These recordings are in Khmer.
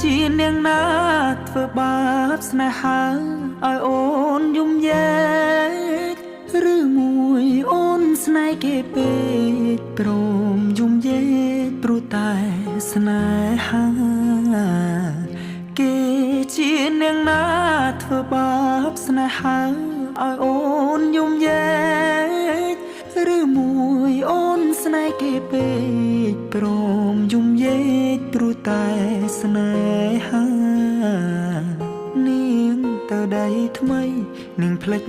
ជានាងណាធ្វើបាបស្នេហាឲ្យអូនយំយែកឬមួយអូនស្នេហ៍គេពេកព្រមយំយែកព្រោះតែស្នេហាគេជានាងណាធ្វើបាបស្នេហាឲ្យអូនយំយែកឬមួយអូនស្នេហ៍គេពេកព្រមយំយែកព្រោះតែស្នេហានាងទៅដៃថ្មីនាងភ្លេច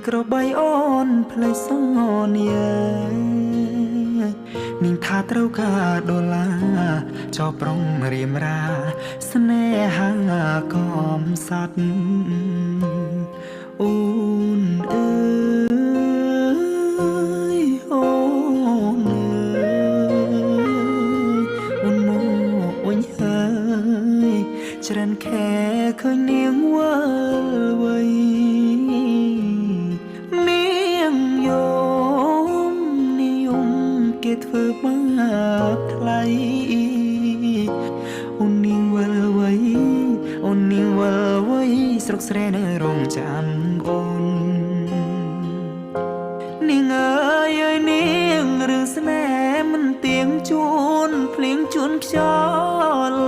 ក្របីអូនភ្លេចសន្យានាងថាត្រូវការដុល្លារចោប្រុងរៀមរាស្នេហាកំសត់អូនអើយអូនអើយអូនមកវិញហើយច្រើនខែឃើញនាងវិលវ័យនាងយំនិយមគេធ្វើបាបថ្លៃអូននាងវិលវ័យអូននាងវិលវ័យស្រុកស្រែនៅរងចាំអូននាងអើយអើយនាងរឿងស្នេហ៍មិនទៀងជួនភ្លៀងជួនខ្យល់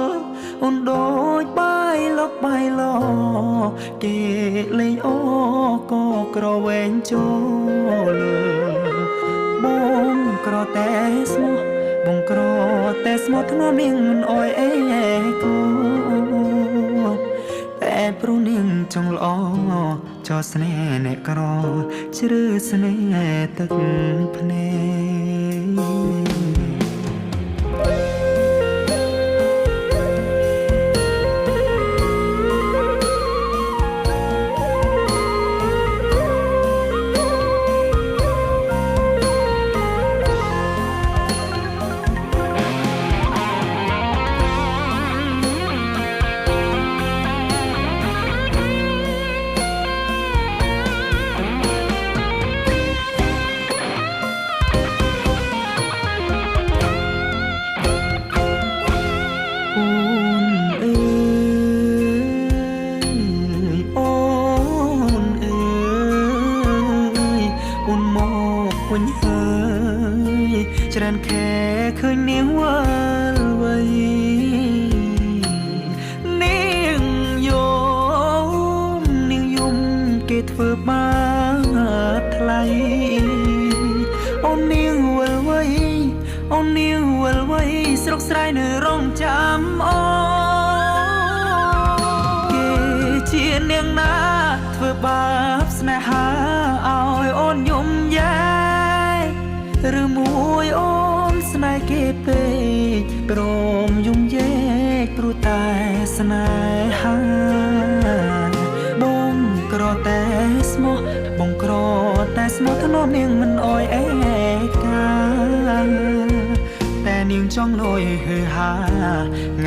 អូនដូចបាយលុកបាយឡគេលេងអូក៏ក្រវែងចូលបងក្រតែស្មោះបងក្រតែស្មោះធ្នមនាងមិនអោយអេគូតែព្រោះនាងចង់ល្អចោស្នេហ៍អ្នកក្រជ្រើស្នេហ៍ទឹកភ្នែកវិញហើយច្រើនខែឃើញនាងវិលវ័យនាងយំគេធ្វើបាបថ្លៃអូននាងវិលវ័យអូននាងវិលវ័យស្រុកស្រែនៅរងចាំអូគេជានាងណាធ្វើបាបស្នេហាឲ្យអូនយំយែឬមួយអូនស្នេហ៍គេពេកព្រមយំយែកព្រោះតែស្នេហាបងក្រតែស្មោះបងក្រតែស្មោះធ្នមនាងមិនអោយអេកាតែនាងចង់លយហឺហា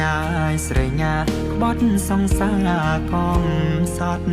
ងាយស្រែកញាក្បត់សង្សារកំសត់